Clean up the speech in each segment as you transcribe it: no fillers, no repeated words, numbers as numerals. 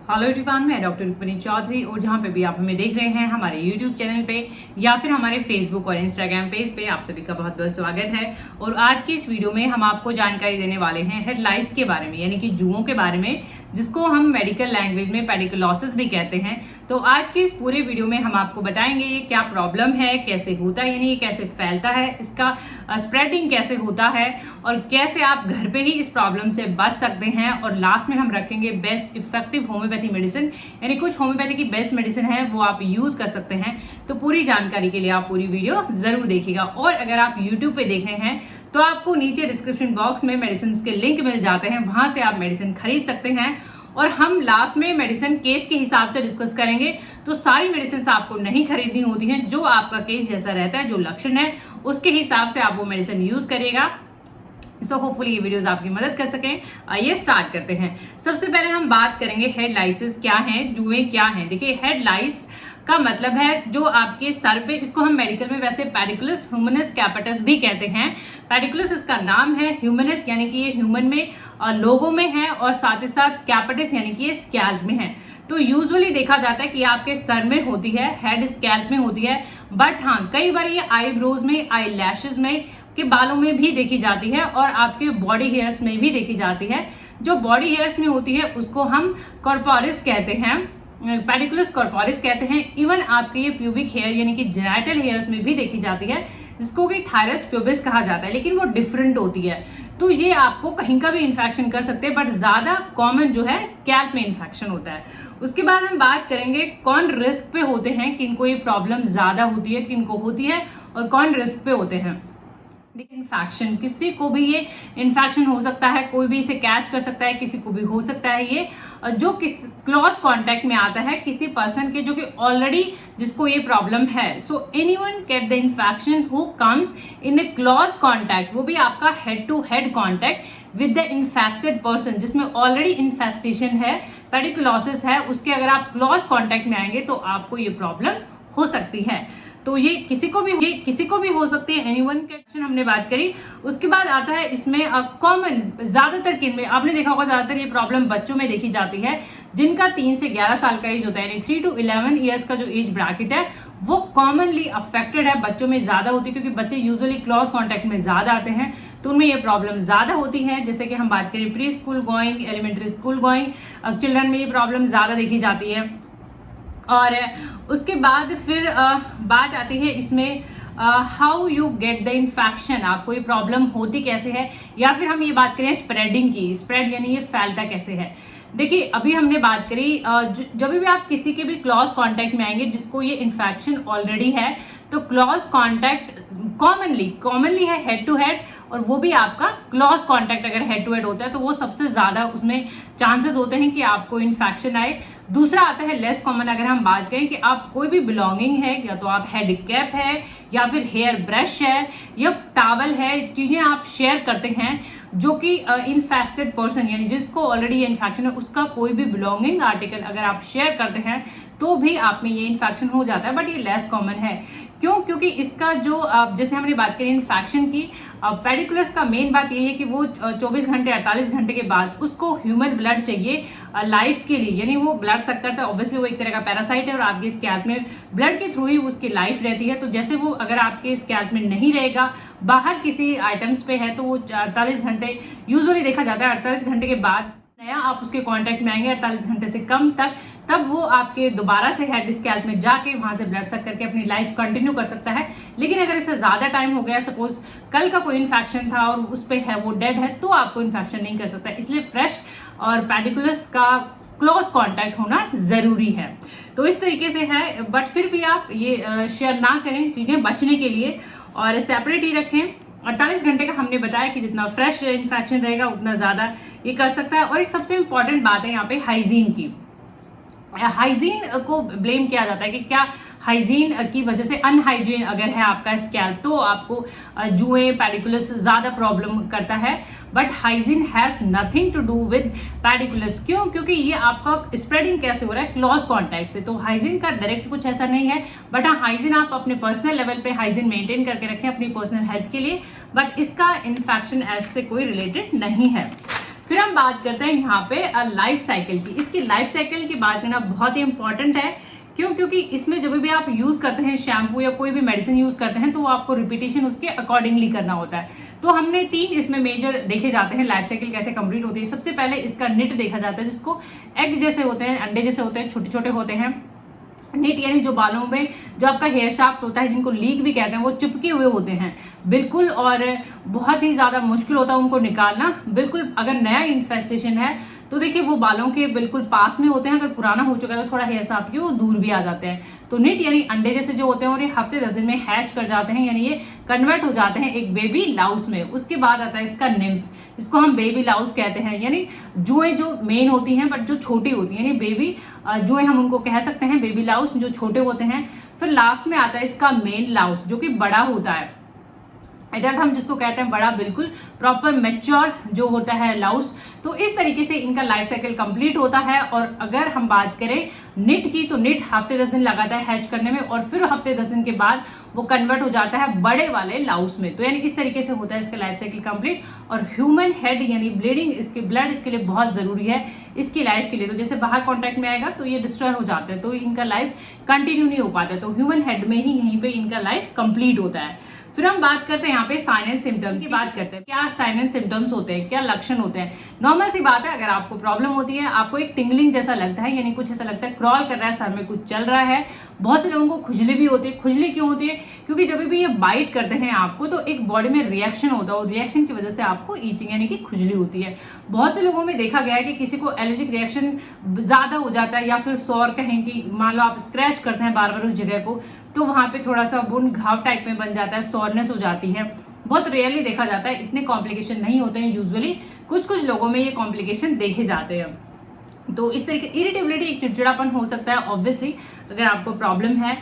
Hello everyone, मैं doctor Rukmini Chaudhary और जहाँ पे भी आप हमें देख रहे हैं हमारे यूट्यूब चैनल पे या फिर हमारे फेसबुक और इंस्टाग्राम पेज पे, आप सभी का बहुत बहुत स्वागत है। और आज की इस वीडियो में हम आपको जानकारी देने वाले हैं हेड लाइस के बारे में, यानी कि जुओं के बारे में, जिसको हम मेडिकल लैंग्वेज में पेडिकुलोसिस भी कहते हैं। तो आज की इस पूरे वीडियो में हम आपको बताएंगे ये क्या प्रॉब्लम है, कैसे होता है, यानी ये कैसे फैलता है, इसका स्प्रेडिंग कैसे होता है और कैसे आप घर पे ही इस प्रॉब्लम से बच सकते हैं। और लास्ट में हम रखेंगे बेस्ट इफेक्टिव होम्योपैथी मेडिसिन, यानी कुछ होम्योपैथी की बेस्ट मेडिसिन है वो आप यूज कर सकते हैं। तो पूरी जानकारी के लिए आप पूरी वीडियो जरूर देखिएगा। और अगर आप यूट्यूब पे देख रहे हैं तो आपको नीचे डिस्क्रिप्शन बॉक्स में मेडिसिन के लिंक मिल जाते हैं, वहां से आप मेडिसिन खरीद सकते हैं। और हम लास्ट में मेडिसिन केस के हिसाब से डिस्कस करेंगे। तो सारी मेडिसिन आपको नहीं खरीदनी होती हैं, जो आपका केस जैसा रहता है, जो लक्षण है उसके हिसाब से आप वो मेडिसिन यूज करिएगा। सो होपफुली ये वीडियोस आपकी मदद कर सकें। आइए स्टार्ट करते हैं। सबसे पहले हम बात करेंगे हेड लाइसिस क्या है, जुए क्या हैं। देखिए, हेड लाइस का मतलब है जो आपके सर पे, इसको हम मेडिकल में वैसे पेडिकुलस ह्यूमनस कैपिटस भी कहते हैं। पेडिकुलस इसका नाम है, ह्यूमनस यानी कि ये ह्यूमन में लोगों में है, और साथ ही साथ कैपिटस यानी कि ये स्कैल्प में है। तो यूजुअली देखा जाता है कि आपके सर में होती है, हेड स्कैल्प में होती है, बट हाँ कई बार ये आईब्रोज में, आई लैशेज में के बालों में भी देखी जाती है और आपके बॉडी हेयर्स में भी देखी जाती है। जो बॉडी हेयर्स में होती है उसको हम कॉर्पोरिस कहते हैं, पेडिकुलस कॉर्पोरिस कहते हैं। इवन आपके ये प्यूबिक हेयर यानी कि जेनिटल हेयर्स में भी देखी जाती है, जिसको कि थायरस प्यूबिस कहा जाता है, लेकिन वो डिफरेंट होती है। तो ये आपको कहीं का भी इन्फेक्शन कर सकते हैं, बट ज्यादा कॉमन जो है स्कैल्प में इन्फेक्शन होता है। उसके बाद हम बात करेंगे कौन रिस्क पे होते हैं, किनको ये प्रॉब्लम ज्यादा होती है, किनको होती है, और कौन रिस्क पे होते हैं। इन्फेक्शन, किसी को भी ये इन्फेक्शन हो सकता है, कोई भी इसे कैच कर सकता है, किसी को भी हो सकता है ये जो किस क्लोज कांटेक्ट में आता है किसी पर्सन के जो कि ऑलरेडी जिसको ये प्रॉब्लम है। So anyone get the infection who comes in a close contact, वो भी आपका head to head contact with the infested person, जिसमें ऑलरेडी इन्फेस्टेशन है, पेडिकुलोसिस है, उसके अगर आप क्लोज कांटेक्ट में आएंगे तो आपको ये प्रॉब्लम हो सकती है। तो ये किसी को भी हो सकती है। एनीवन के एक्शन हमने बात करी। उसके बाद आता है इसमें कॉमन, ज्यादातर किन में आपने देखा होगा, ज्यादातर ये प्रॉब्लम बच्चों में देखी जाती है, जिनका 3 से 11 साल का एज होता है, यानी 3 to 11 ईयर्स का जो एज ब्रैकेट है वो कॉमनली अफेक्टेड है, बच्चों में ज्यादा होती है, क्योंकि बच्चे यूजुअली क्लोज कॉन्टेक्ट में ज्यादा आते हैं, तो उनमें ये प्रॉब्लम ज्यादा होती है। जैसे कि हम बात करें pre school going, elementary school going children में ये प्रॉब्लम ज्यादा देखी जाती है। और उसके बाद फिर बात आती है इसमें how you get the infection, आपको ये प्रॉब्लम होती कैसे है, या फिर हम ये बात करें स्प्रेडिंग की, स्प्रेड यानी ये फैलता कैसे है। देखिए, अभी हमने बात करी जब भी आप किसी के भी क्लोज कांटेक्ट में आएंगे जिसको ये इन्फेक्शन ऑलरेडी है, तो क्लोज कांटेक्ट कॉमनली है हेड टू हेड, और वो भी आपका क्लोज कांटेक्ट अगर हेड टू हेड होता है तो वो सबसे ज्यादा उसमें चांसेस होते हैं कि आपको इन्फेक्शन आए। दूसरा आता है लेस कॉमन, अगर हम बात करें कि आप कोई भी बिलोंगिंग है, या तो आप हेड कैप है, या फिर हेयर ब्रश है, या टावल है, चीजें आप शेयर करते हैं जो कि इन्फेस्टेड पर्सन यानी जिसको ऑलरेडी ये इन्फेक्शन है, उसका कोई भी बिलोंगिंग आर्टिकल अगर आप शेयर करते हैं तो भी आप में ये इन्फेक्शन हो जाता है, बट ये लेस कॉमन है। क्यों? क्योंकि इसका जो जैसे हमने बात करी इन्फेक्शन की, पेडिकुलस का मेन बात ये है कि वो 24 घंटे 48 घंटे के बाद उसको ह्यूमन ब्लड चाहिए लाइफ के लिए, यानी वो ब्लड सक करता है। ऑब्वियसली वो एक तरह का पैरासाइट है और आपके स्कैल्प में ब्लड के थ्रू ही उसकी लाइफ रहती है। तो जैसे वो अगर आपके स्कैल्प में नहीं रहेगा, बाहर किसी आइटम्स पे है, तो वो 48 घंटे यूजुअली देखा जाता है, 48 घंटे के बाद नया आप उसके कांटेक्ट में आएंगे, 48 घंटे से कम तक, तब वो आपके दोबारा से हेड स्कैल्प में जाके वहां से ब्लड सक करके अपनी लाइफ कंटिन्यू कर सकता है। लेकिन अगर इससे ज्यादा टाइम हो गया, सपोज कल का कोई इन्फेक्शन था और उस पे है वो डेड है, तो आपको इन्फेक्शन नहीं कर सकता। इसलिए फ्रेश और पेडिकुलस का क्लोज कांटेक्ट होना जरूरी है। तो इस तरीके से है, बट फिर भी आप ये शेयर ना करें चीजें बचने के लिए, और सेपरेट ही रखें। 48 घंटे का हमने बताया कि जितना फ्रेश इन्फेक्शन रहेगा उतना ज्यादा ये कर सकता है। और एक सबसे इंपॉर्टेंट बात है यहाँ पे हाइजीन की। हाइजीन को ब्लेम किया जाता है कि क्या हाइजीन की वजह से, अनहाइजीन अगर है आपका स्कैल्प तो आपको जुए पेडिकुलस ज्यादा प्रॉब्लम करता है, but hygiene has nothing to do with pediculus. क्यों? क्योंकि ये आपका स्प्रेडिंग कैसे हो रहा है, क्लोज कॉन्टैक्ट से। तो हाइजीन का डायरेक्ट कुछ ऐसा नहीं है, बट हाँ हाइजीन आप अपने पर्सनल लेवल पे हाइजीन मेंटेन करके रखें अपनी पर्सनल हेल्थ के लिए, बट इसका इन्फेक्शन एज से कोई रिलेटेड नहीं है। फिर हम बात करते हैं यहाँ पे लाइफ साइकिल की। इसकी लाइफ साइकिल की बात करना बहुत ही इंपॉर्टेंट है। क्यों? क्योंकि इसमें जब भी आप यूज करते हैं शैम्पू या कोई भी मेडिसिन यूज करते हैं तो वो आपको रिपीटेशन उसके अकॉर्डिंगली करना होता है। तो हमने 3 इसमें मेजर देखे जाते हैं लाइफ साइकिल कैसे कंप्लीट होती है। सबसे पहले इसका निट देखा जाता है, जिसको एग जैसे होते हैं, अंडे जैसे होते हैं, छोटे छोटे होते हैं। निट यानी जो बालों में जो आपका हेयर शाफ्ट होता है, जिनको लीक भी कहते हैं, वो चिपके हुए होते हैं बिल्कुल, और बहुत ही ज्यादा मुश्किल होता है उनको निकालना। बिल्कुल अगर नया इन्फेस्टेशन है तो देखिए वो बालों के बिल्कुल पास में होते हैं, अगर पुराना हो चुका है तो थोड़ा हेयर शाफ्ट के वो दूर भी आ जाते हैं। तो निट यानी अंडे जैसे जो होते हैं और ये हफ्ते 10 दिन में हैच कर जाते हैं, यानी ये कन्वर्ट हो जाते हैं एक बेबी लाउस में। उसके बाद आता है इसका निम्फ, जिसको हम बेबी लाउस कहते हैं, यानी जुएं जो मेन होती हैं बट जो छोटी होती हैं, यानी बेबी जुएं हम उनको कह सकते हैं, बेबी लाउस जो छोटे होते हैं। फिर लास्ट में आता है इसका मेन लाउस जो कि बड़ा होता है, एडल्ट हम जिसको कहते हैं बड़ा, बिल्कुल प्रॉपर मैच्योर जो होता है लाउस। तो इस तरीके से इनका लाइफ साइकिल कंप्लीट होता है। और अगर हम बात करें निट की, तो निट हफ्ते 10 दिन लगाता है हैच करने में, और फिर हफ्ते 10 दिन के बाद वो कन्वर्ट हो जाता है बड़े वाले लाउस में। तो यानी इस तरीके से होता है इसका लाइफ साइकिल कंप्लीट। और ह्यूमन हेड यानी ब्लीडिंग, इसके ब्लड इसके लिए बहुत जरूरी है इसकी लाइफ के लिए। तो जैसे बाहर कॉन्टैक्ट में आएगा तो ये डिस्ट्रॉय हो जाता है, तो इनका लाइफ कंटिन्यू नहीं हो पाता है। तो ह्यूमन हेड में ही यहीं पे इनका लाइफ कंप्लीट होता है। फिर हम बात करते हैं यहाँ पे साइन एंड सिम्टम्स की बात करते हैं। क्या साइन एंड सिम्टम्स होते हैं, क्या लक्षण होते हैं? नॉर्मल सी बात है, अगर आपको प्रॉब्लम होती है, आपको एक टिंगलिंग जैसा लगता है, यानी कुछ ऐसा लगता है क्रॉल कर रहा है, सर में कुछ चल रहा है। बहुत से लोगों को खुजली भी होती है। खुजली क्यों होती है? क्योंकि जब भी ये बाइट करते हैं आपको तो एक बॉडी में रिएक्शन होता है, और रिएक्शन की वजह से आपको ईचिंग यानी कि खुजली होती है। बहुत से लोगों में देखा गया है कि किसी को एलर्जिक रिएक्शन ज्यादा हो जाता है, या फिर सौर कहें कि मान लो आप स्क्रैच करते हैं बार बार उस जगह को, तो वहां पे थोड़ा सा बुन घाव टाइप में बन जाता है, सोरनेस हो जाती है। बहुत रेयरली देखा जाता है, इतने कॉम्प्लिकेशन नहीं होते हैं यूजुअली, कुछ कुछ लोगों में ये कॉम्प्लिकेशन देखे जाते हैं। तो इस तरीके इरिटेबिलिटी, एक चिड़चिड़ापन हो सकता है ऑब्वियसली अगर आपको प्रॉब्लम है।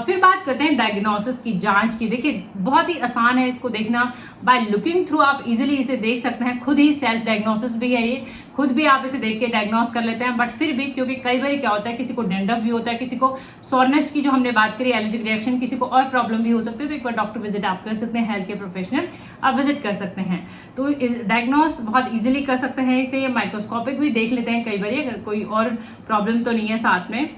फिर बात करते हैं डायग्नोसिस की, जांच की। देखिए बहुत ही आसान है इसको देखना, बाय लुकिंग थ्रू आप इजीली इसे देख सकते हैं। खुद ही सेल्फ डायग्नोसिस भी है ये, खुद भी आप इसे देख के डायग्नोस कर लेते हैं। बट फिर भी क्योंकि कई बार क्या होता है, किसी को डेंड्रफ भी होता है, किसी को सोरनेस की जो हमने बात करी एलर्जिक रिएक्शन, किसी को और प्रॉब्लम भी हो सकती है, तो एक बार डॉक्टर विजिट आप कर सकते हैं, हेल्थ केयर प्रोफेशनल आप विजिट कर सकते हैं। तो डायग्नोस बहुत ईजिली कर सकते हैं इसे। माइक्रोस्कोपिक भी देख लेते हैं कई बार, अगर कोई और प्रॉब्लम तो नहीं है साथ में।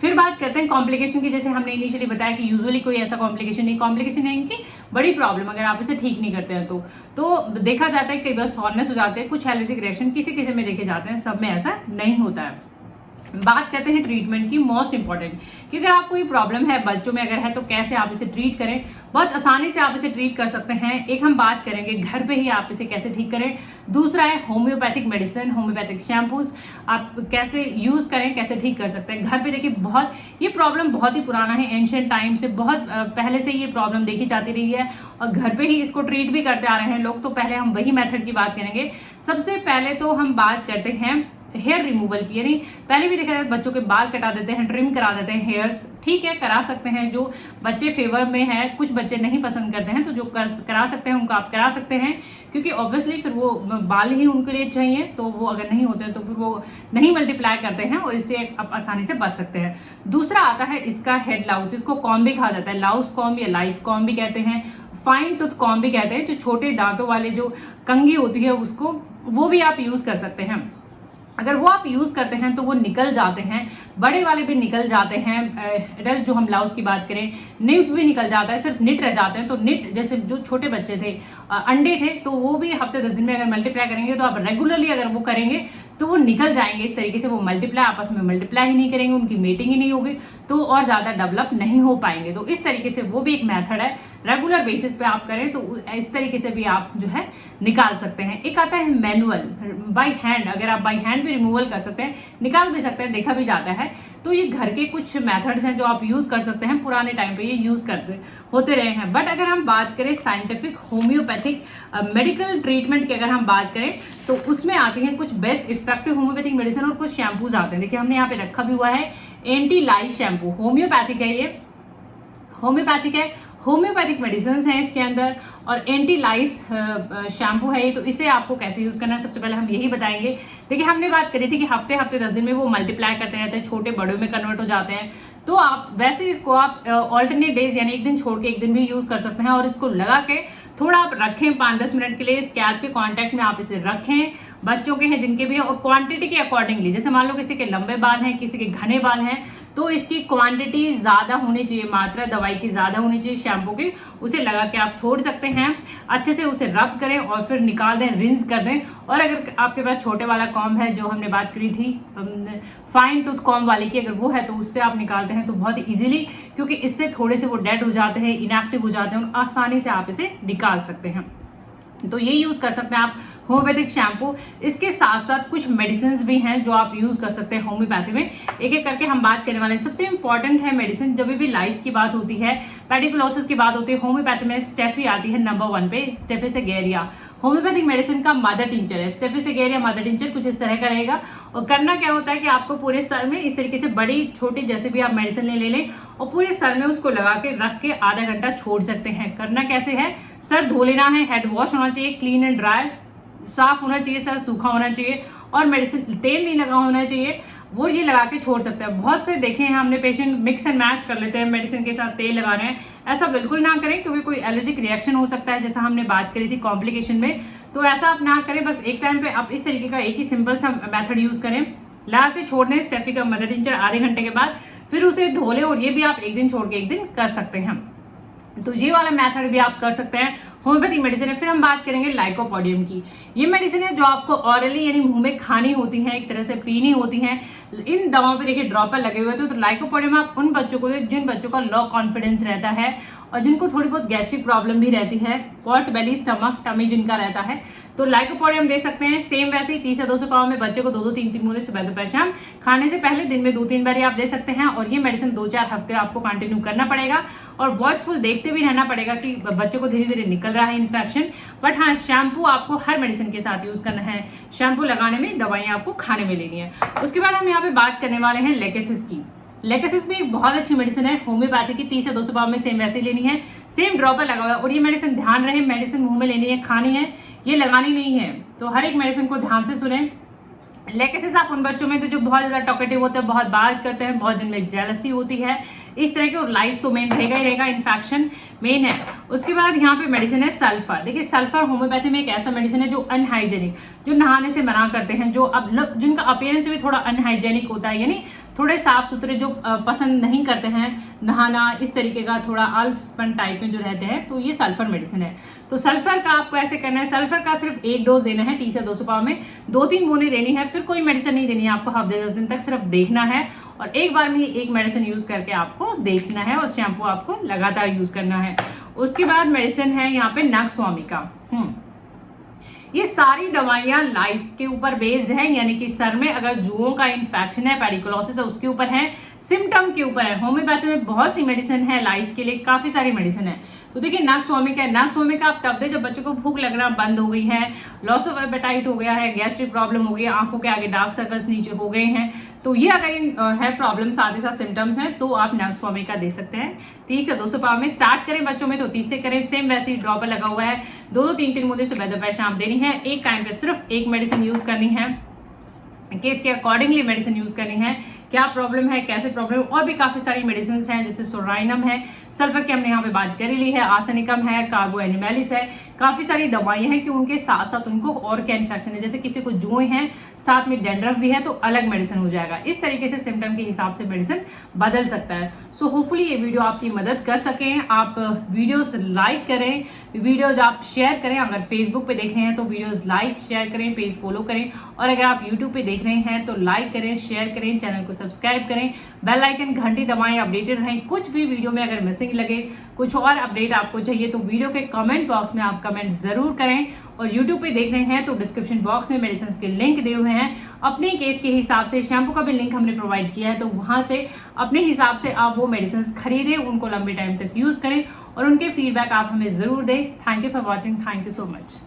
फिर बात करते हैं कॉम्प्लिकेशन की। जैसे हमने इनिशियली बताया कि यूजुअली कोई ऐसा कॉम्प्लिकेशन नहीं इनकी बड़ी प्रॉब्लम अगर आप इसे ठीक नहीं करते हैं तो देखा जाता है कई बार सॉरनेस हो जाते हैं, कुछ एलर्जिक रिएक्शन किसी किसी में देखे जाते हैं, सब में ऐसा नहीं होता है। बात करते हैं ट्रीटमेंट की, मोस्ट इंपॉर्टेंट, कि अगर आपको कोई प्रॉब्लम है बच्चों में अगर है तो कैसे आप इसे ट्रीट करें। बहुत आसानी से आप इसे ट्रीट कर सकते हैं। एक हम बात करेंगे घर पे ही आप इसे कैसे ठीक करें। दूसरा है होम्योपैथिक मेडिसिन, होम्योपैथिक शैम्पूज आप कैसे यूज करें, कैसे ठीक कर सकते हैं घर पे। देखिए बहुत ये प्रॉब्लम बहुत ही पुराना है, एंशिएंट टाइम से बहुत पहले से ये प्रॉब्लम देखी जाती रही है, और घर पे ही इसको ट्रीट भी करते आ रहे हैं लोग। तो पहले हम वही मेथड की बात करेंगे। सबसे पहले तो हम बात करते हैं हेयर रिमूवल की, यानी पहले भी देखा जाए बच्चों के बाल कटा देते हैं, ट्रिम करा देते हैं हेयर्स, ठीक है करा सकते हैं। जो बच्चे फेवर में है, कुछ बच्चे नहीं पसंद करते हैं, तो जो करा सकते हैं उनको आप करा सकते हैं, क्योंकि ऑब्वियसली फिर वो बाल ही उनके लिए चाहिए, तो वो अगर नहीं होते हैं तो फिर वो नहीं मल्टीप्लाई करते हैं, और इससे आप आसानी से बच सकते हैं। दूसरा आता है इसका हेड लाउस, इसको कॉम्ब भी कहा जाता है, लाउस कॉम्ब या लाइस कॉम्ब भी कहते हैं, फाइन टूथ कॉम्ब भी कहते हैं। जो छोटे दांतों वाले जो कंघी होती है उसको, वो भी आप यूज कर सकते हैं। अगर वो आप यूज करते हैं तो वो निकल जाते हैं, बड़े वाले भी निकल जाते हैं। एडल्ट जो हम लाउस की बात करें, निम्फ भी निकल जाता है, सिर्फ निट रह जाते हैं। तो निट जैसे जो छोटे बच्चे थे, अंडे थे, तो वो भी हफ्ते 10 दिन में अगर मल्टीप्लाई करेंगे, तो आप रेगुलरली अगर वो करेंगे तो वो निकल जाएंगे। इस तरीके से वो मल्टीप्लाई आपस में मल्टीप्लाई ही नहीं करेंगे, उनकी मेटिंग ही नहीं होगी, तो और ज्यादा डेवलप नहीं हो पाएंगे। तो इस तरीके से वो भी एक मेथड है, रेगुलर बेसिस पे आप करें तो इस तरीके से भी आप जो है निकाल सकते हैं। एक आता है मैनुअल, बाई हैंड, अगर आप बाई हैंड भी रिमूवल कर सकते हैं, निकाल भी सकते हैं, देखा भी जाता है। तो ये घर के कुछ मेथड्स हैं जो आप यूज कर सकते हैं, पुराने टाइम पे ये यूज करते होते रहे हैं। बट अगर हम बात करें साइंटिफिक होम्योपैथिक मेडिकल ट्रीटमेंट की, अगर हम बात करें तो उसमें आती हैं कुछ बेस्ट इफेक्टिव होम्योपैथिक मेडिसिन और कुछ शैम्पूज आते हैं। देखिए हमने यहाँ पे रखा भी हुआ है एंटी लाइस शैम्पू, होम्योपैथिक है, ये होम्योपैथिक है, होम्योपैथिक मेडिसिन हैं इसके अंदर, और एंटी लाइस शैम्पू है ये। तो इसे आपको कैसे यूज करना है सबसे पहले हम यही बताएंगे। देखिए हमने बात करी थी कि हफ्ते 10 दिन में वो मल्टीप्लाई करते रहते हैं, छोटे बड़ों में कन्वर्ट हो जाते हैं। तो आप वैसे इसको आप ऑल्टरनेट डेज यानी एक दिन छोड़ के एक दिन भी यूज कर सकते हैं, और इसको लगा के थोड़ा आप रखें 5-10 मिनट के लिए, स्कैल्प के कांटेक्ट में आप इसे रखें, बच्चों के हैं जिनके भी हैं, और क्वांटिटी के अकॉर्डिंगली, जैसे मान लो किसी के लंबे बाल हैं, किसी के घने बाल हैं, तो इसकी क्वांटिटी ज़्यादा होनी चाहिए, मात्रा दवाई की ज़्यादा होनी चाहिए शैम्पू की। उसे लगा के आप छोड़ सकते हैं, अच्छे से उसे रब करें और फिर निकाल दें, रिंस कर दें। और अगर आपके पास छोटे वाला कॉम्ब है, जो हमने बात करी थी फाइन टूथ कॉम्ब वाली की, अगर वो है तो उससे आप निकालते हैं तो बहुत इजीली, क्योंकि इससे थोड़े से वो डेड हो जाते हैं, इनएक्टिव हो जाते हैं, आसानी से आप इसे निकाल सकते हैं। तो ये यूज कर सकते हैं आप होम्योपैथिक शैम्पू। इसके साथ साथ कुछ मेडिसिन भी हैं जो आप यूज कर सकते हैं होम्योपैथी में। एक एक करके हम बात करने वाले हैं। सबसे इंपॉर्टेंट है मेडिसिन, जब भी लाइस की बात होती है, पेडिकुलोसिस की बात होती है, होम्योपैथी में स्टेफी आती है नंबर 1 पे, स्टेफिसेगेरिया होम्योपैथिक मेडिसिन का मदर टिंचर है। स्टेफिसेगेरिया मदर टिंचर कुछ इस तरह का रहेगा। और करना क्या होता है कि आपको पूरे सर में इस तरीके से बड़ी छोटी जैसे भी आप मेडिसिन ले लें और पूरे सर में उसको लगा के रख के आधा घंटा छोड़ सकते हैं। करना कैसे है, सर धो लेना है, हेड वॉश होना चाहिए, क्लीन एंड ड्राई, साफ होना चाहिए, सर सूखा होना चाहिए, और मेडिसिन तेल नहीं लगा होना चाहिए, वो ये लगा के छोड़ सकते हैं। बहुत से देखे हैं हमने पेशेंट मिक्स एंड मैच कर लेते हैं, मेडिसिन के साथ तेल लगा रहे हैं। ऐसा बिल्कुल ना करें, क्योंकि कोई एलर्जिक रिएक्शन हो सकता है, जैसा हमने बात करी थी कॉम्प्लिकेशन में। तो ऐसा आप ना करें, बस एक टाइम पे आप इस तरीके का एक ही सिंपल सा मेथड यूज करें, लगा के छोड़ने स्टेफी का मदर टिंचर आधे घंटे के बाद, फिर उसे धो लें। और ये भी आप एक दिन छोड़ के एक दिन कर सकते हैं। तो ये वाला मेथड भी आप कर सकते हैं, होम्योपैथिक मेडिसिन है। फिर हम बात करेंगे लाइकोपोडियम की। ये मेडिसिन है जो आपको ऑरली यानी मुंह में खानी होती है, एक तरह से पीनी होती है। इन दवाओं पे देखिए ड्रॉपर लगे हुए थे। तो लाइकोपोडियम आप उन बच्चों को दे जिन बच्चों का लो कॉन्फिडेंस रहता है और जिनको थोड़ी बहुत गैस्ट्रिक प्रॉब्लम भी रहती है, पॉट बेली स्टमक टमी जिनका रहता है, तो लाइकोपोडियम दे सकते हैं। सेम वैसे ही 30 से 200 पाव में बच्चे को 2-2, 3-3 बूंदे सुबह दोपहर शाम खाने से पहले दिन में 2-3 बार आप दे सकते हैं। और ये मेडिसिन 2-4 हफ्ते आपको कंटिन्यू करना पड़ेगा और वॉचफुल देखते भी रहना पड़ेगा कि बच्चे को धीरे धीरे निकल रहा है इन्फेक्शन। बट हाँ, शैम्पू आपको हर मेडिसिन के साथ यूज करना है। शैम्पू लगाने में, दवाइयां आपको खाने में लेनी है। उसके बाद हम यहाँ पे बात करने वाले हैं लेकेसिस की। लेकेसिस भी एक बहुत अच्छी मेडिसिन है होम्योपैथी की। 30 से 200 पाव में सेम वैसे ही लेनी है, सेम ड्रॉपर लगा हुआ है। और ये मेडिसिन ध्यान रहे, मेडिसिन मुंह में लेनी है, खानी है, ये लगानी नहीं है। तो हर एक मेडिसिन को ध्यान से सुने। लेकेसिस आप उन बच्चों में तो जो बहुत ज्यादा टॉकेटिव होते हैं, बहुत बात करते हैं, बहुत जिनमें जेलसी होती है, इस तरह के, और लाइस तो मेन रहेगा ही रहेगा, इन्फेक्शन मेन है। उसके बाद यहाँ पे मेडिसिन है सल्फर। देखिए सल्फर होम्योपैथी में एक ऐसा मेडिसिन है जो अनहाइजेनिक, जो नहाने से मना करते हैं, जो अब जिनका अपीयरेंस भी थोड़ा अनहाइजेनिक होता है, यानी थोड़े साफ सुथरे, जो पसंद नहीं करते हैं नहाना, इस तरीके का थोड़ा आलसपन टाइप में जो रहते हैं, तो ये सल्फर मेडिसिन है। तो सल्फर का आपको ऐसे करना है, सल्फर का सिर्फ 1 डोज देना है 30 से 200 पाव में, 2-3 बूंदें देनी है, फिर कोई मेडिसिन नहीं देनी है आपको। हफ्ते 10 दिन तक सिर्फ देखना है और एक बार में ही एक मेडिसिन यूज करके आपको देखना है, और शैम्पू आपको लगातार यूज करना है। उसके बाद मेडिसिन है यहाँ पे नक्सवामिका। ये सारी दवाइयां लाइस के ऊपर बेस्ड है, यानी कि सर में अगर जुओं का इन्फेक्शन है, पेडिकुलोसिस है, उसके ऊपर है, सिम्टम के ऊपर है। होम्योपैथी में बहुत सी मेडिसिन है, लाइस के लिए काफी सारी मेडिसिन है। तो देखिए नक्सवामिका है। नक्सवामिका आप तब दे जब बच्चों को भूख लगना बंद हो गई है, लॉस ऑफ एपेटाइट हो गया है, गैस्ट्रिक प्रॉब्लम हो गई है, आंखों के आगे डार्क सर्कल्स नीचे हो गए हैं, तो ये अगर है प्रॉब्लम, साथ ही साथ सिम्टम्स हैं, तो आप नक्सवामिका दे सकते हैं। 30 से 200 पाव में स्टार्ट करें बच्चों में तो 30 से करें। सेम वैसे ही ड्रॉपर लगा हुआ है, 2-2, 3-3 बूंदे सुबह दोपहर शाम देनी है। एक टाइम पे सिर्फ एक मेडिसिन यूज करनी है, केस के अकॉर्डिंगली मेडिसिन यूज करनी है, क्या प्रॉब्लम है, कैसे प्रॉब्लम। और भी काफी सारी मेडिसिन हैं, जैसे सोराइनम है, सल्फर की हमने यहाँ पे बात कर ली है, आर्सेनिकम है, कार्बो एनिमेलिस है, काफी सारी दवाइयां हैं कि उनके साथ साथ उनको और क्या इन्फेक्शन है, जैसे किसी को जुए हैं, साथ में डेंड्रफ भी है, तो अलग मेडिसिन हो जाएगा। इस तरीके से सिम्टम के हिसाब से मेडिसिन बदल सकता है। सो होपफुली ये वीडियो आपकी मदद कर सकें। आप वीडियोस लाइक करें, वीडियोज आप शेयर करें। अगर फेसबुक पे देख रहे हैं तो वीडियोज लाइक शेयर करें, पेज फॉलो करें, और अगर आप यूट्यूब पे देख रहे हैं तो लाइक करें, शेयर करें, चैनल को सब्सक्राइब करें, बेल आइकन घंटी दबाएं, अपडेटेड रहें। कुछ भी वीडियो में अगर मिसिंग लगे, कुछ और अपडेट आपको चाहिए, तो वीडियो के कमेंट बॉक्स में आप कमेंट जरूर करें। और यूट्यूब पे देख रहे हैं तो डिस्क्रिप्शन बॉक्स में मेडिसिन के लिंक दिए हुए हैं। अपने केस के हिसाब से शैम्पू का भी लिंक हमने प्रोवाइड किया है, तो वहां से अपने हिसाब से आप वो मेडिसिन खरीदें, उनको लंबे टाइम तक यूज करें और उनके फीडबैक आप हमें जरूर दें। Thank you for watching, thank you so much.